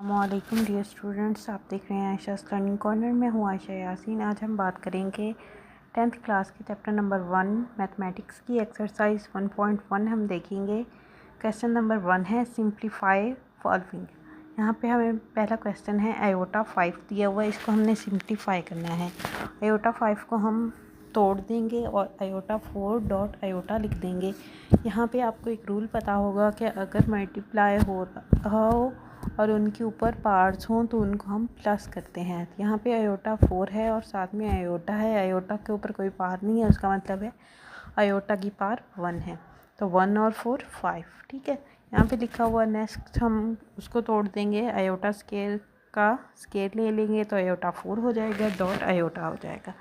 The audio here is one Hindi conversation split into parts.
अस्सलामुअलैकुम डियर स्टूडेंट्स, आप देख रहे हैं आयशा लर्निंग कॉर्नर में। हूँ आयशा यासीन। आज हम बात करेंगे 10th क्लास के चैप्टर नंबर 1 मैथमेटिक्स की एक्सरसाइज 1.1 हम देखेंगे। क्वेश्चन नंबर 1 है सिंप्लीफाई फॉलोइंग। यहाँ पे हमें पहला क्वेश्चन है आयोटा 5 दिया हुआ है, इसको हमने सिंप्लीफाई करना है। आयोटा 5 को हम तोड़ देंगे और आयोटा 4 डॉट आयोटा लिख देंगे। यहाँ पे आपको एक रूल पता होगा कि अगर मल्टीप्लाई हो रहा हो और उनके ऊपर पार्ट्स हों तो उनको हम प्लस करते हैं। यहाँ पे आयोटा 4 है और साथ में आयोटा है। आयोटा के ऊपर कोई पार नहीं है, उसका मतलब है आयोटा की पार 1 है। तो 1 और 4 5, ठीक है। यहाँ पे लिखा हुआ नेक्स्ट हम उसको तोड़ देंगे। आयोटा स्केयर का स्केयर ले लेंगे तो आयोटा 4 हो जाएगा, डॉट आयोटा हो जाएगा।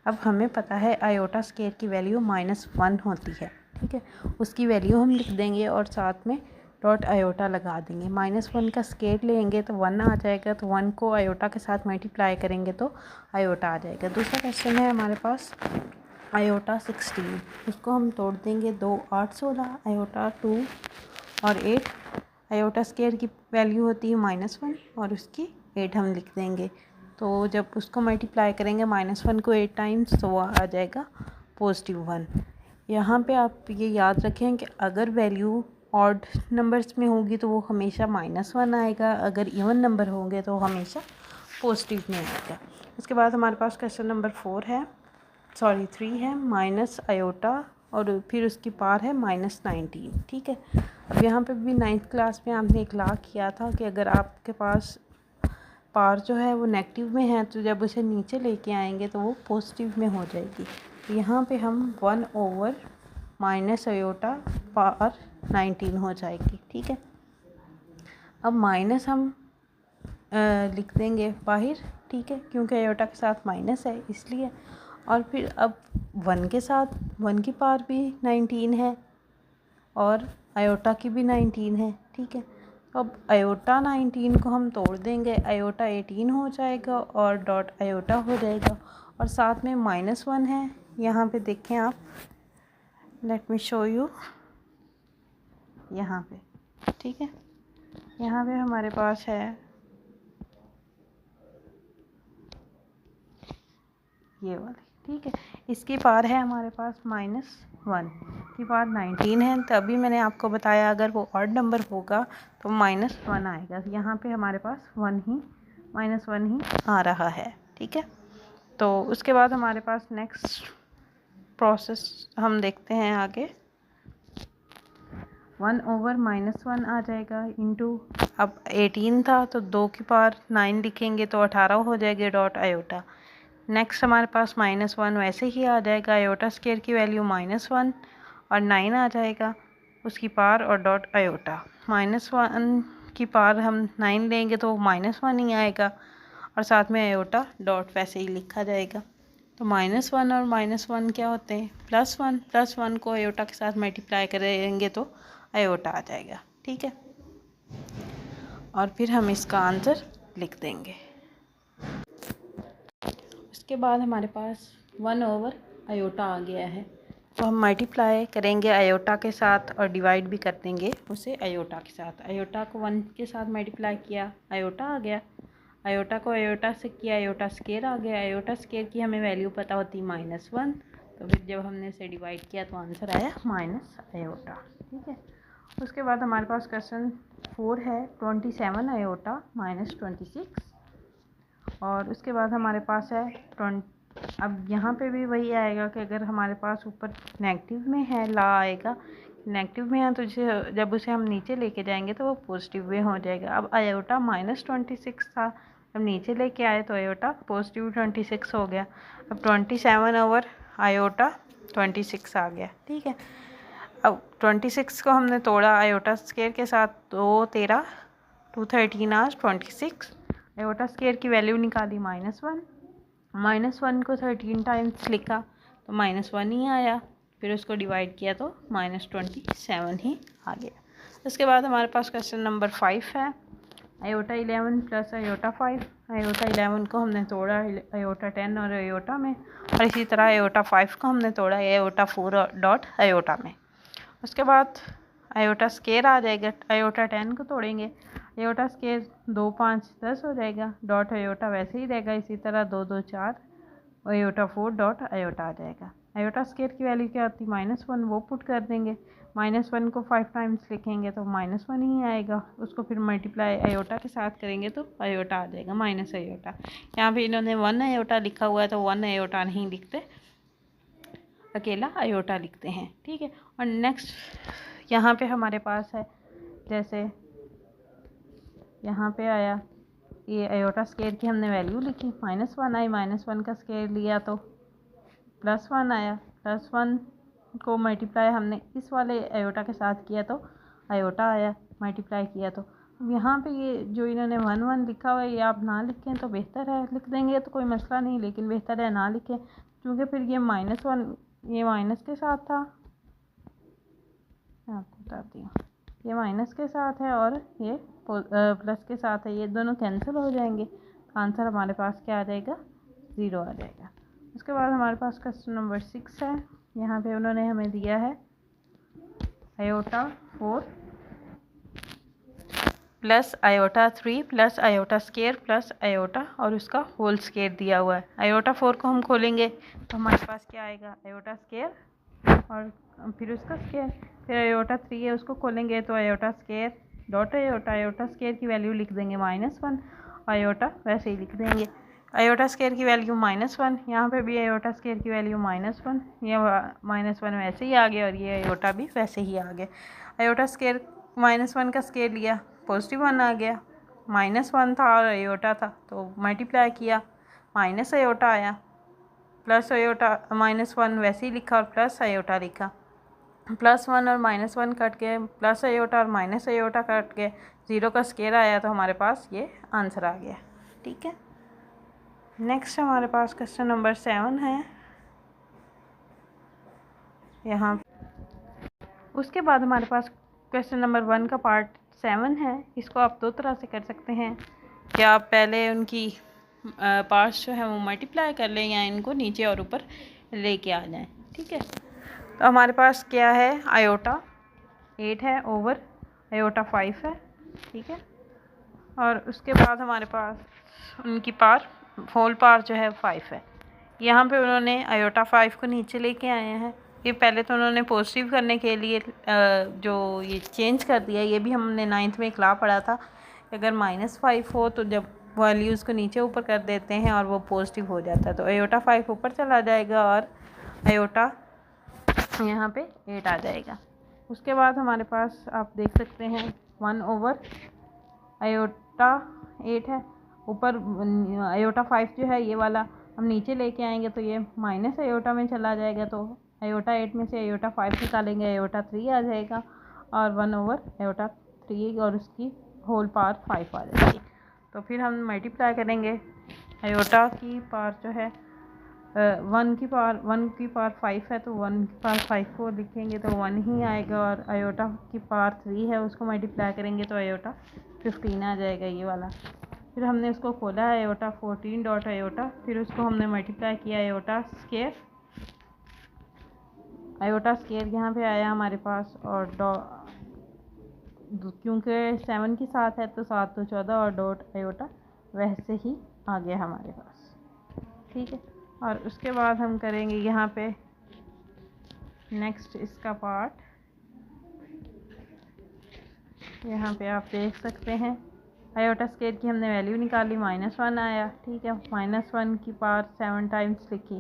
अब हमें पता है आयोटा स्केयर की वैल्यू -1 होती है, ठीक है। उसकी वैल्यू हम लिख देंगे और साथ में डॉट आयोटा लगा देंगे। -1 का स्केयर लेंगे तो 1 आ जाएगा, तो 1 को आयोटा के साथ मल्टीप्लाई करेंगे तो आयोटा आ जाएगा। दूसरा क्वेश्चन है हमारे पास आयोटा 16, उसको हम तोड़ देंगे। 2 8 16, आयोटा 2 और 8। आयोटा स्केयर की वैल्यू होती है -1 और उसकी 8 हम लिख देंगे। तो जब उसको मल्टीप्लाई करेंगे -1 को 8 टाइम्स तो वह आ जाएगा +1। यहाँ पे आप ये याद रखें कि अगर वैल्यू ऑड नंबर्स में होगी तो वो हमेशा -1 आएगा, अगर इवन नंबर होंगे तो हमेशा पॉजिटिव में आएगा। उसके बाद हमारे पास क्वेश्चन नंबर 3 है माइनस आयोटा और फिर उसकी पार है -19, ठीक है। अब यहाँ पे भी 9th क्लास में आपने एक लॉ किया था कि अगर आपके पास पार जो है वो नेगेटिव में है तो जब उसे नीचे लेके आएंगे तो वो पॉजिटिव में हो जाएगी। तो यहाँ पे हम 1/- आयोटा पार 19 हो जाएगी, ठीक है। अब माइनस हम लिख देंगे बाहर, ठीक है, क्योंकि आयोटा के साथ माइनस है इसलिए। और फिर अब 1 के साथ 1 की पार भी 19 है और आयोटा की भी 19 है, ठीक है। अब आयोटा 19 को हम तोड़ देंगे, आयोटा 18 हो जाएगा और डॉट आयोटा हो जाएगा और साथ में -1 है। यहाँ पे देखें आप, लेट मी शो यू, यहाँ पे, ठीक है। यहाँ पे हमारे पास है ये वाली, ठीक है। इसकी पार है हमारे पास -1 की पार 19 है। तभी मैंने आपको बताया अगर वो ऑड नंबर होगा तो -1 आएगा। यहाँ पे हमारे पास -1 ही आ रहा है, ठीक है। तो उसके बाद हमारे पास नेक्स्ट प्रोसेस हम देखते हैं आगे। 1/-1 आ जाएगा इंटू, अब 18 था तो 2 की पार 9 लिखेंगे तो 18 हो जाएगा, डॉट आयोटा। नेक्स्ट हमारे पास -1 वैसे ही आ जाएगा, आयोटा स्केयर की वैल्यू -1 और 9 आ जाएगा उसकी पार और डॉट आयोटा। -1 की पार हम 9 लेंगे तो -1 ही आएगा और साथ में आयोटा डॉट वैसे ही लिखा जाएगा। तो -1 और -1 क्या होते हैं, +1। +1 को आयोटा के साथ मल्टीप्लाई करेंगे तो आयोटा आ जाएगा, ठीक है। और फिर हम इसका आंसर लिख देंगे। उसके बाद हमारे पास 1/आयोटा आ गया है, तो हम मल्टीप्लाई करेंगे आयोटा के साथ और डिवाइड भी कर देंगे उसे आयोटा के साथ। आयोटा को 1 के साथ मल्टीप्लाई किया, आयोटा आ गया। आयोटा को आयोटा से किया, आयोटा स्केयर आ गया। आयोटा स्केयर की हमें वैल्यू पता होती -1, तो फिर जब हमने इसे डिवाइड किया तो आंसर आया -आयोटा, ठीक है। उसके बाद हमारे पास क्वेश्चन 4 है 27 आयोटा -26। और उसके बाद हमारे पास है 20। अब यहाँ पे भी वही आएगा कि अगर हमारे पास ऊपर नेगेटिव में है, ला आएगा नेगेटिव में है तो जब उसे हम नीचे लेके जाएंगे तो वो पॉजिटिव में हो जाएगा। अब आयोटा -26 था, जब नीचे लेके आए तो आयोटा +26 हो गया। अब 27/आयोटा 26 आ गया, ठीक है। अब 26 को हमने तोड़ा आयोटा स्केयर के साथ, 2 13 2 13 आज 26। आयोटा स्केयर की वैल्यू निकाली -1 को 13 टाइम्स लिखा तो -1 ही आया, फिर उसको डिवाइड किया तो -27 ही आ गया। उसके बाद हमारे पास क्वेश्चन नंबर 5 है आयोटा 11 + आयोटा 5। आयोटा 11 को हमने तोड़ा आयोटा 10 और आयोटा में, और इसी तरह आयोटा 5 को हमने तोड़ा आयोटा 4 और डॉट आयोटा में। उसके बाद आयोटा स्केयर आ जाएगा, आयोटा 10 को तोड़ेंगे आयोटा स्केयर 2 5 10 हो जाएगा, डॉट आयोटा वैसे ही रहेगा, इसी तरह 2 2 4 आयोटा 4 डॉट आयोटा आ जाएगा। आयोटा स्केयर की वैल्यू क्या होती है -1, वो पुट कर देंगे। -1 को 5 टाइम्स लिखेंगे तो -1 ही आएगा, उसको फिर मल्टीप्लाई आयोटा के साथ करेंगे तो आयोटा आ जाएगा माइनस आयोटा। यहाँ पे इन्होंने 1 आयोटा लिखा हुआ है तो 1 आयोटा नहीं लिखते, अकेला आयोटा लिखते हैं, ठीक है। और नेक्स्ट यहाँ पे हमारे पास है, जैसे यहाँ पे आया ये आयोटा स्केयर की हमने वैल्यू लिखी, -1 आई, -1 का स्केयर लिया तो +1 आया, +1 को मल्टीप्लाई हमने इस वाले आयोटा के साथ किया तो आयोटा आया, मल्टीप्लाई किया तो। यहाँ पे ये जो इन्होंने 1 1 लिखा हुआ है ये आप ना लिखें तो बेहतर है, लिख देंगे तो कोई मसला नहीं, लेकिन बेहतर है ना लिखें, क्योंकि फिर ये -1 ये माइनस के साथ था, मैं आपको बताती हूँ, ये माइनस के साथ है और ये प्लस के साथ है, ये दोनों कैंसिल हो जाएंगे, आंसर हमारे पास क्या आ जाएगा 0 आ जाएगा। उसके बाद हमारे पास क्वेश्चन नंबर 6 है। यहाँ पे उन्होंने हमें दिया है iota 4 plus iota 3 plus iota square plus iota और उसका होल स्केयर दिया हुआ है। आयोटा 4 को हम खोलेंगे तो हमारे पास क्या आएगा, आयोटा स्केयर और फिर उसका स्केयर, फिर आयोटा 3 है उसको खोलेंगे तो iota square dot iota, iota square की वैल्यू लिख देंगे -1, आयोटा वैसे ही लिख देंगे, आयोटा स्केयर की वैल्यू -1, यहाँ पे भी आयोटा स्केयर की वैल्यू -1, ये -1 वैसे ही आ गया और ये आयोटा भी वैसे ही आ गया। आयोटा स्केयर -1 का स्केयर लिया, +1 आ गया, -1 था और आयोटा था तो मल्टीप्लाई किया, माइनस आयोटा आया, प्लस आयोटा -1 वैसे ही लिखा और प्लस आयोटा लिखा, +1 और -1 कट गए, प्लस आयोटा और माइनस आयोटा कट गए, 0 का स्केयर आया तो हमारे पास ये आंसर आ गया, ठीक है। नेक्स्ट हमारे पास क्वेश्चन नंबर 7 है यहाँ। उसके बाद हमारे पास क्वेश्चन नंबर 1 का पार्ट 7 है। इसको आप 2 तरह से कर सकते हैं, कि आप पहले उनकी पार्ट्स जो है वो मल्टीप्लाई कर लें या इनको नीचे और ऊपर लेके आ जाएं, ठीक है। तो हमारे पास क्या है, आयोटा 8 है ओवर आयोटा 5 है, ठीक है। और उसके बाद हमारे पास उनकी पार होल पार जो है 5 है। यहाँ पे उन्होंने आयोटा 5 को नीचे लेके आए हैं। ये पहले तो उन्होंने पॉजिटिव करने के लिए जो ये चेंज कर दिया, ये भी हमने 9th में एक लॉ पढ़ा था, अगर -5 हो तो जब वैल्यूज़ को नीचे ऊपर कर देते हैं और वो पॉजिटिव हो जाता है, तो आयोटा 5 ऊपर चला जाएगा और आयोटा यहाँ पे 8 आ जाएगा। उसके बाद हमारे पास आप देख सकते हैं 1 ओवर आयोटा 8 है, ऊपर आयोटा 5 जो है ये वाला हम नीचे लेके आएंगे तो ये माइनस आयोटा में चला जाएगा, तो आयोटा 8 में से आयोटा 5 निकालेंगे, आयोटा 3 आ जाएगा और 1 ओवर आयोटा 3 और उसकी होल पावर 5 आ जाएगी। तो फिर हम मल्टीप्लाई करेंगे, आयोटा की पावर जो है 1 की पावर 5 है तो 1 की पावर 5 को लिखेंगे तो 1 ही आएगा, और आयोटा की पावर 3 है उसको मल्टीप्लाई करेंगे तो आयोटा 15 आ जाएगा ये वाला। फिर हमने उसको खोला है आयोटा 14 डॉट आयोटा, फिर उसको हमने मल्टीप्लाई किया आयोटा स्केयर, आयोटा स्केयर यहाँ पे आया हमारे पास, और क्योंकि 7 के साथ है तो 7 तो 14 और डॉट आयोटा वैसे ही आ गया हमारे पास, ठीक है। और उसके बाद हम करेंगे यहाँ पे नेक्स्ट इसका पार्ट, यहाँ पे आप देख सकते हैं आयोटा स्केयर की हमने वैल्यू निकाली, -1 आया, ठीक है। -1 की पावर 7 टाइम्स लिखी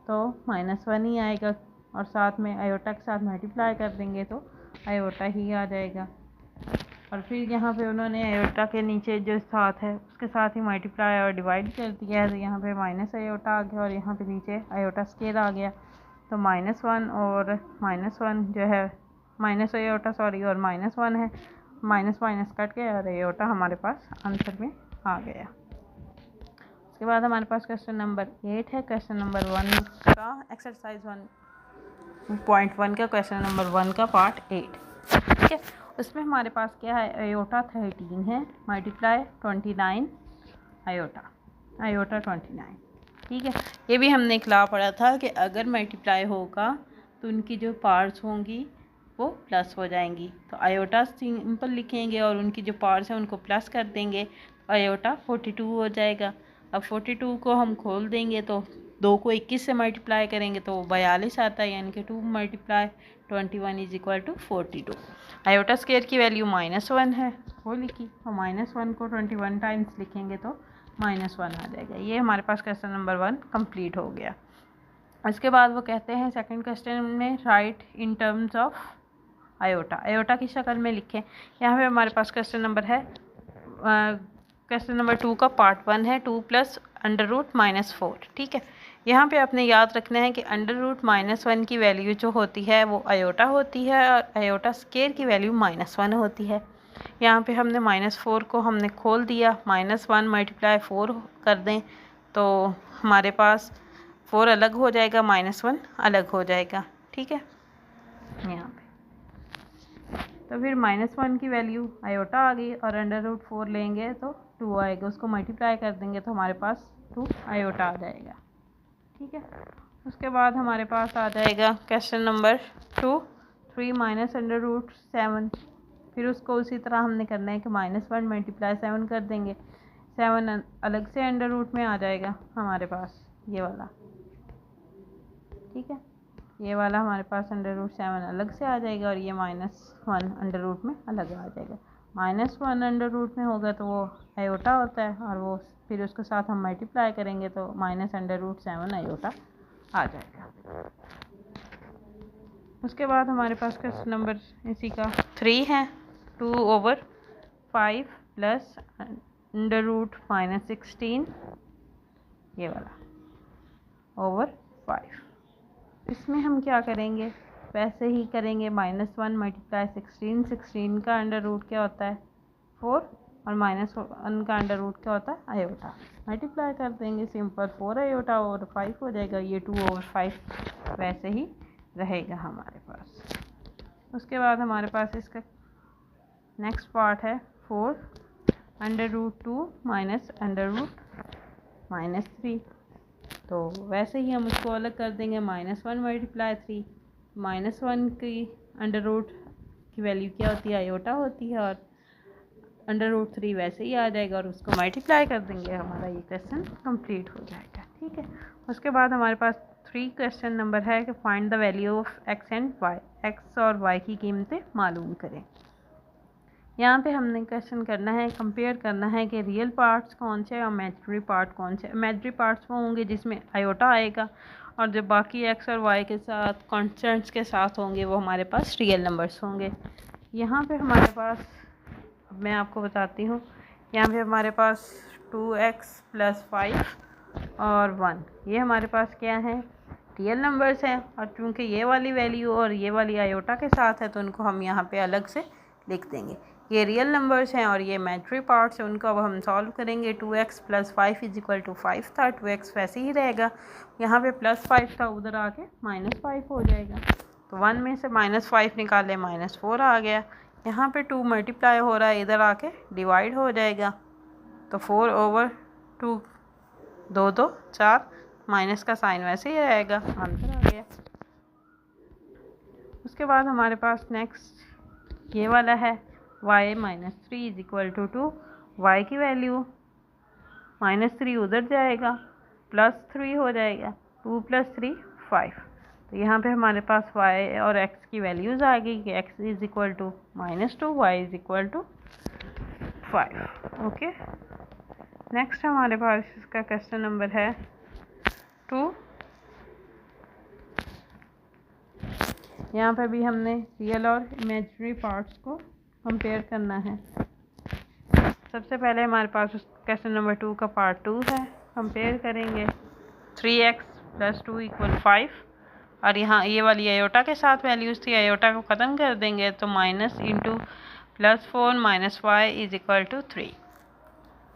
तो -1 ही आएगा, और साथ में आयोटा के साथ मल्टीप्लाई कर देंगे तो आयोटा ही आ जाएगा। और फिर यहाँ पे उन्होंने आयोटा के नीचे जो साथ है उसके साथ ही मल्टीप्लाई और डिवाइड कर दिया है, तो यहाँ पे माइनस आयोटा आ गया और यहाँ पे नीचे आयोटा स्केयर आ गया, तो -1 और -1 जो है माइनस आयोटा सॉरी और -1 है, माइनस माइनस कट के और आयोटा हमारे पास आंसर में आ गया। उसके बाद हमारे पास क्वेश्चन नंबर 8 है। क्वेश्चन नंबर 1 का एक्सरसाइज 1.1 का क्वेश्चन नंबर 1 का पार्ट 8, ठीक है। उसमें हमारे पास क्या है, आयोटा 13 है मल्टीप्लाई 29 आयोटा 29, ठीक है। ये भी हमने एक लॉ पढ़ा था कि अगर मल्टीप्लाई होगा तो उनकी जो पार्ट्स होंगी वो प्लस हो जाएंगी। तो आयोटा सिंपल लिखेंगे और उनकी जो पावर्स हैं उनको प्लस कर देंगे, आयोटा 42 हो जाएगा। अब 42 को हम खोल देंगे तो 2 को 21 से मल्टीप्लाई करेंगे तो 42 आता है, यानी कि 2 multiply 21 is equal to 42। Iota square की वैल्यू -1 है, वो लिखी, और -1 को 21 टाइम्स लिखेंगे तो -1 आ जाएगा। ये हमारे पास क्वेश्चन नंबर 1 कंप्लीट हो गया। उसके बाद वो कहते हैं सेकंड क्वेश्चन में right in terms of iota, iota की शक्ल में लिखें। यहाँ पे हमारे पास क्वेश्चन नंबर है, क्वेश्चन नंबर 2 का पार्ट 1 है, 2 + √-4। ठीक है, यहाँ पे आपने याद रखना है कि √-1 की वैल्यू जो होती है वो आयोटा होती है और आयोटा स्क्वायर की वैल्यू -1 होती है। यहाँ पे हमने -4 को हमने खोल दिया, -1 × 4 कर दें तो हमारे पास 4 अलग हो जाएगा, -1 अलग हो जाएगा। ठीक है, यहाँ पे तो फिर -1 की वैल्यू आयोटा आ गई और √4 लेंगे तो 2 आएगा, उसको मल्टीप्लाई कर देंगे तो हमारे पास 2 आयोटा आ जाएगा। ठीक है, उसके बाद हमारे पास आ जाएगा क्वेश्चन नंबर 2, 3 - √7। फिर उसको उसी तरह हमने करना है कि -1 × 7 कर देंगे, 7 अलग से अंडर रूट में आ जाएगा हमारे पास, ये वाला। ठीक है, ये वाला हमारे पास √7 अलग से आ जाएगा और ये -1 अंडर रूट में अलग आ जाएगा। -1 अंडर रूट में होगा तो वो आयोटा होता है और वो फिर उसके साथ हम मल्टीप्लाई करेंगे तो -√7 आयोटा आ जाएगा। उसके बाद हमारे पास क्वेश्चन नंबर इसी का 3 है, 2/5 + √-16, ये वाला /5। इसमें हम क्या करेंगे, वैसे ही करेंगे, -1 × 16, 16 का अंडर रूट क्या होता है 4 और -1 का अंडर रूट क्या होता है आयोटा, मल्टीप्लाई कर देंगे, सिंपल 4 आयोटा और 5 हो जाएगा, ये 2/5 वैसे ही रहेगा हमारे पास। उसके बाद हमारे पास इसका नेक्स्ट पार्ट है 4 √2 -√-3। तो वैसे ही हम उसको अलग कर देंगे, -1 × 3, -1 की अंडर रूट की वैल्यू क्या होती है आयोटा होती है और √3 वैसे ही आ जाएगा और उसको मल्टीप्लाई कर देंगे, हमारा ये क्वेश्चन कंप्लीट हो जाएगा। ठीक है, उसके बाद हमारे पास 3 क्वेश्चन नंबर है कि find the value of x and y, x और y की कीमतें मालूम करें। यहाँ पे हमने क्वेश्चन करना है, कंपेयर करना है कि रियल पार्ट्स कौन से और इमेजिनरी पार्ट कौन से। इमेजिनरी पार्ट्स वो होंगे जिसमें आयोटा आएगा और जो बाकी एक्स और वाई के साथ कॉन्स्टेंट्स के साथ होंगे वो हमारे पास रियल नंबर्स होंगे। यहाँ पे हमारे पास, अब मैं आपको बताती हूँ, यहाँ पे हमारे पास 2x + 5 और 1 ये हमारे पास क्या है रियल नंबर्स हैं, और चूँकि ये वाली वैल्यू और ये वाली आयोटा के साथ है तो उनको हम यहाँ पे अलग से लिख देंगे। ये रियल नंबर्स हैं और ये इमेजिनरी पार्ट्स हैं, उनको अब हम सॉल्व करेंगे। 2x + 5 = 5 था, 2x वैसे ही रहेगा, यहाँ पे +5 था, उधर आके -5 हो जाएगा। तो 1 में से -5 निकाले, -4 आ गया। यहाँ पे 2 मल्टीप्लाई हो रहा है, इधर आके डिवाइड हो जाएगा, तो 4/2, 2 2 4, माइनस का साइन वैसे ही रहेगा, आंसर आ गया। उसके बाद हमारे पास नेक्स्ट ये वाला है y - 3 = 2, y की वैल्यू -3 उधर जाएगा, +3 हो जाएगा, 2 + 3 5। तो यहाँ पे हमारे पास y और x की वैल्यूज़ आ गई कि x = -2, y = 5। ओके, नेक्स्ट हमारे पास इसका क्वेश्चन नंबर है 2। यहाँ पे भी हमने रियल और इमेजिनरी पार्ट्स को कंपेयर करना है। सबसे पहले हमारे पास क्वेश्चन नंबर 2 का पार्ट 2 है, कंपेयर करेंगे। 3x + 2 = 5 और यहाँ ये वाली आयोटा के साथ वैल्यूज़ थी, आयोटा को ख़त्म कर देंगे तो -(-4 - y = 3).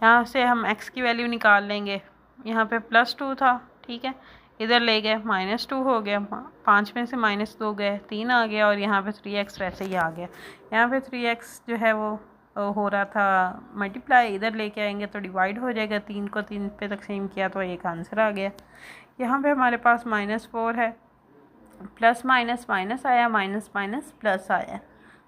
यहाँ से हम x की वैल्यू निकाल लेंगे, यहाँ पे +2 था, ठीक है, इधर ले गए -2 हो गया, 5 में से -2 गए, 3 आ गया और यहाँ पे 3x वैसे ही आ गया। यहाँ पे 3x जो है वो हो रहा था मल्टीप्लाई, इधर लेके आएंगे तो डिवाइड हो जाएगा, 3 को 3 पे तकसीम किया तो एक आंसर आ गया। यहाँ पे हमारे पास -4 है, प्लस माइनस माइनस आया, माइनस माइनस प्लस आया,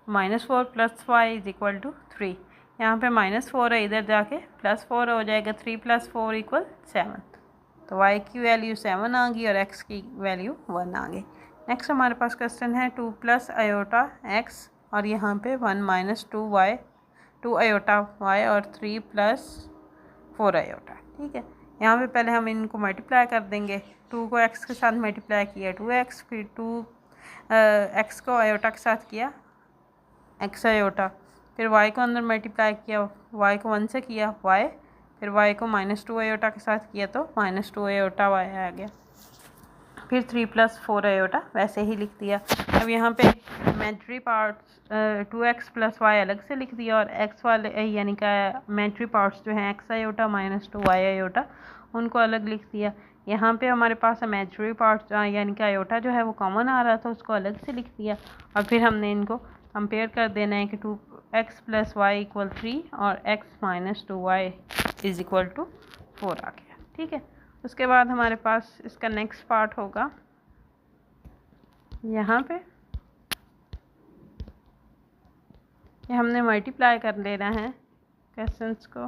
-4 + y = 3। यहाँ पे -4 है, इधर जाके +4 हो जाएगा, 3 + 4 = 7। तो y की वैल्यू 7 आ गई और x की वैल्यू 1 आ गई। नेक्स्ट हमारे पास क्वेश्चन है 2 + i और यहाँ पे 1 - 2y, 2 i y और 3 + 4 i। ठीक है, यहाँ पे पहले हम इनको मल्टीप्लाई कर देंगे। 2 को x के साथ मल्टीप्लाई किया 2x, फिर 2 x को आयोटा के साथ किया x आयोटा, फिर y को अंदर मल्टीप्लाई किया, y को 1 से किया y, फिर y को -2 आयोटा के साथ किया तो -2 आयोटा y आ गया, फिर 3 + 4 आयोटा वैसे ही लिख दिया। अब यहाँ पे इमेजिनरी पार्ट्स 2x + y अलग से लिख दिया और x वाले यानी कि इमेजिनरी पार्ट्स जो हैं x आयोटा -2 y आयोटा उनको अलग लिख दिया। यहाँ पे हमारे पास इमेजिनरी पार्ट्स यानी कि आयोटा जो है वो कॉमन आ रहा था, उसको अलग से लिख दिया और फिर हमने इनको कंपेयर कर देना है कि 2x + y = 3 और x - 2y = 4 आ गया। ठीक है, उसके बाद हमारे पास इसका नेक्स्ट पार्ट होगा, यहाँ पे ये हमने मल्टीप्लाई कर लेना है क्वेश्चंस को,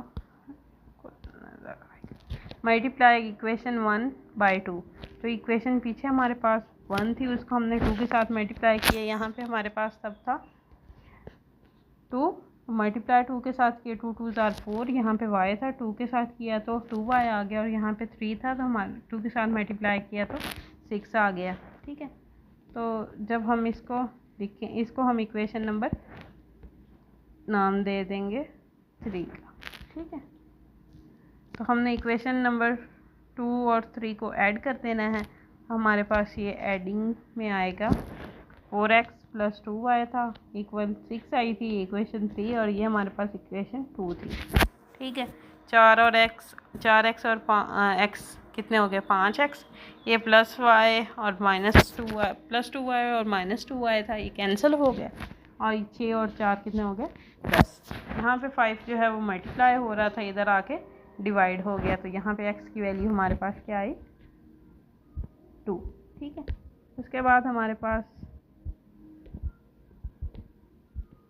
मल्टीप्लाई इक्वेशन 1/2। तो इक्वेशन पीछे हमारे पास 1 थी, उसको हमने 2 के साथ मल्टीप्लाई किया। यहाँ पे हमारे पास तब था 2 मल्टीप्लाई 2 के साथ किया, 2 × 2 = 4। यहाँ पे y था, 2 के साथ किया तो 2y आ गया और यहाँ पे 3 था तो हमारे 2 के साथ मल्टीप्लाई किया तो 6 आ गया। ठीक है, तो जब हम इसको लिखें, इसको हम इक्वेशन नंबर नाम दे देंगे 3 का। ठीक है, तो हमने इक्वेशन नंबर 2 और 3 को ऐड कर देना है। हमारे पास ये एडिंग में आएगा 4x + 2y था = 6 आई थी इक्वेशन 3 और ये हमारे पास इक्वेशन 2 थी। ठीक है, 4x और x कितने हो गए 5x, ये +y और -2y, +2y और -2y था, ये कैंसिल हो गया और 6 और 4 कितने हो गए 10। यहाँ पे 5 जो है वो मल्टीप्लाई हो रहा था, इधर आके डिवाइड हो गया तो यहाँ पे x की वैल्यू हमारे पास क्या आई 2। ठीक है, उसके बाद हमारे पास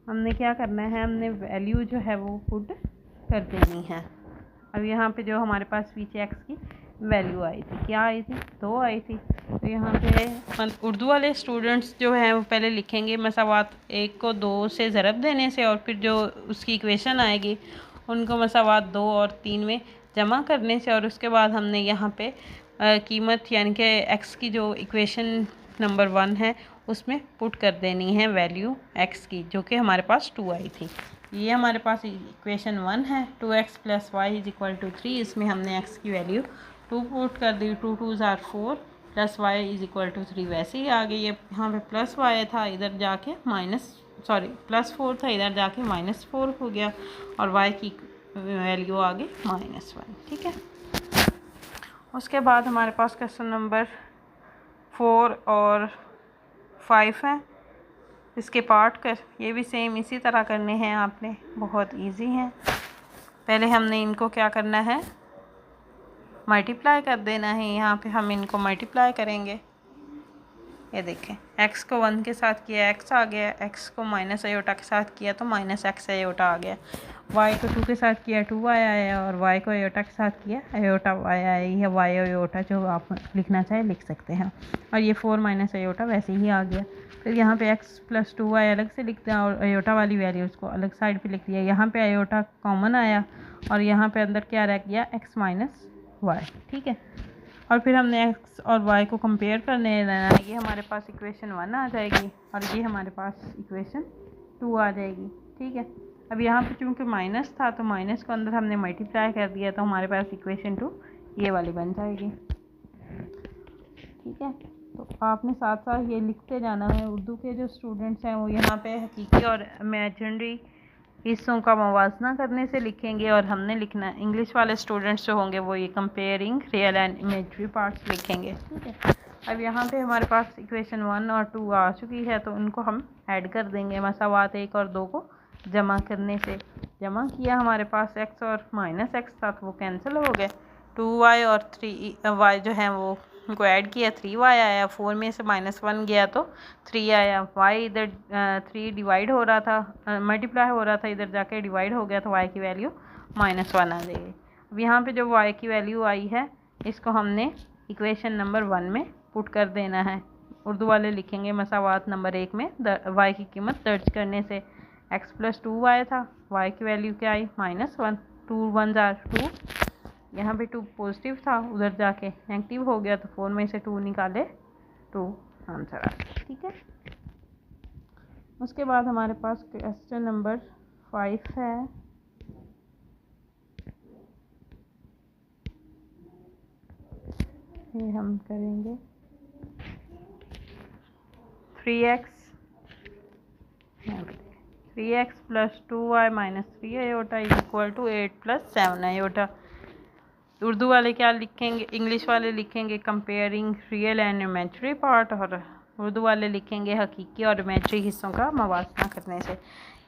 हमने क्या करना है, हमने वैल्यू जो है वो पुट कर देनी है। अब यहाँ पे जो हमारे पास पीछे x की वैल्यू आई थी, क्या आई थी 2 आई थी। तो यहाँ पे उर्दू वाले स्टूडेंट्स जो हैं वो पहले लिखेंगे मसावात 1 को 2 से ज़रब देने से और फिर जो उसकी इक्वेशन आएगी उनको मसावात 2 और 3 में जमा करने से, और उसके बाद हमने यहाँ पे कीमत यानी कि x की जो इक्वेशन नंबर 1 है उसमें पुट कर देनी है वैल्यू x की, जो कि हमारे पास 2 आई थी। ये हमारे पास इक्वेशन 1 है, 2x + y = 3। इसमें हमने x की वैल्यू 2 पुट कर दी, 2 × 2 = 4 + y = 3 वैसे ही आ गई। यहाँ पे +y था, इधर जाके +4 था, इधर जाके -4 हो गया और y की वैल्यू आ गई -1। ठीक है, उसके बाद हमारे पास क्वेश्चन नंबर 4 और 5 है। इसके पार्ट कर ये भी सेम इसी तरह करने हैं आपने, बहुत इजी हैं। पहले हमने इनको क्या करना है मल्टीप्लाई कर देना है। यहाँ पे हम इनको मल्टीप्लाई करेंगे, ये देखें x को 1 के साथ किया x आ गया, x को -i के साथ किया तो -x आ गया, y को 2 के साथ किया 2y आया और y को i के साथ किया y आया। यह y जो आप लिखना चाहे लिख सकते हैं और ये 4 - i वैसे ही आ गया। फिर यहाँ पे x + 2y अलग से लिख दिया और i वाली वैल्यू उसको अलग साइड पे लिख दिया। यहाँ पे i कॉमन आया और यहाँ पे अंदर क्या रह गया x - y। ठीक है, और फिर हमने x और y को कंपेयर करने लेना है। ये हमारे पास इक्वेशन 1 आ जाएगी और ये हमारे पास इक्वेशन 2 आ जाएगी। ठीक है, अब यहाँ पे चूँकि माइनस था तो माइनस को अंदर हमने मल्टीप्लाई कर दिया तो हमारे पास इक्वेशन 2 ये वाली बन जाएगी। ठीक है, तो आपने साथ साथ ये लिखते जाना है। उर्दू के जो स्टूडेंट्स हैं वो यहाँ पे हकीकी और इमेजिनरी हिस्सों का मुवाजना करने से लिखेंगे और हमने लिखना है, इंग्लिश वाले स्टूडेंट्स जो होंगे वो ये comparing real and imaginary parts लिखेंगे। ठीक है, अब यहाँ पे हमारे पास इक्वेशन 1 और 2 आ चुकी है तो उनको हम ऐड कर देंगे। मसावात 1 और 2 को जमा करने से जमा किया, हमारे पास x और -x था तो वो कैंसिल हो गए। 2y और 3y जो हैं वो को ऐड किया 3y आया, 4 में से -1 गया तो 3 आया। y इधर 3 डिवाइड हो रहा था, मल्टीप्लाई हो रहा था, इधर जाके डिवाइड हो गया तो y की वैल्यू -1 आ जाएगी। अब यहाँ पे जो y की वैल्यू आई है इसको हमने इक्वेशन नंबर 1 में पुट कर देना है। उर्दू वाले लिखेंगे मसावात नंबर 1 में y की कीमत दर्ज करने से। x + 2y था, y की वैल्यू क्या आई -1, 2 1 जार 2, यहाँ पे 2 पॉजिटिव था, उधर जाके नेगेटिव हो गया तो 4 में से 2 निकाले 2 आंसर आ गया। ठीक है, उसके बाद हमारे पास क्वेश्चन नंबर 5 है। ये हम करेंगे 3x + 2y - 3 iota = 8 + 7 iota. Urdu वाले क्या लिखेंगे, इंग्लिश वाले लिखेंगे comparing real and imaginary part, और उर्दू वाले लिखेंगे हकीकी और इमेजिनरी हिस्सों का मवाजना करने से।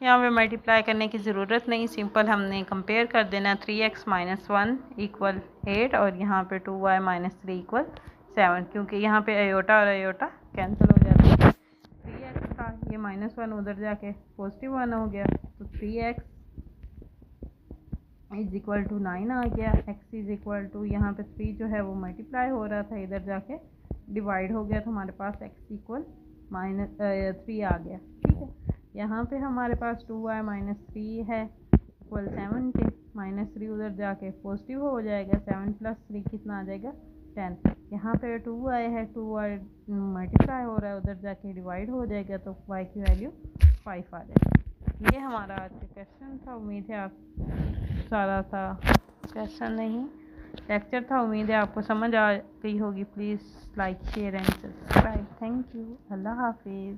यहाँ पे मल्टीप्लाई करने की ज़रूरत नहीं, सिंपल हमने कंपेयर कर देना। 3x - 1 = 8 और यहाँ पे 2y - 3 = 7, क्योंकि यहाँ पे आयोटा और आयोटा कैंसिल हो जाता है। 3x था, ये -1 उधर जाके +1 हो गया तो 3x = 9 आ गया। x यहाँ पे 3 जो है वो मल्टीप्लाई हो रहा था, इधर जाके डिवाइड हो गया तो हमारे पास x = -3 आ गया। ठीक है, यहाँ पे हमारे पास 2y - 3 है = 7 के, -3 उधर जाके पॉजिटिव हो जाएगा, 7 + 3 कितना आ जाएगा 10। यहाँ पे 2y है, 2y मल्टीप्लाई हो रहा है, उधर जाके डिवाइड हो जाएगा तो y की वैल्यू 5 आ जाएगी। ये हमारा आज का क्वेश्चन था। उम्मीद है आप सारा था क्वेश्चन नहीं लेक्चर था, उम्मीद है आपको समझ आ गई होगी। Please like share and subscribe. Thank you, अल्लाह हाफिज़।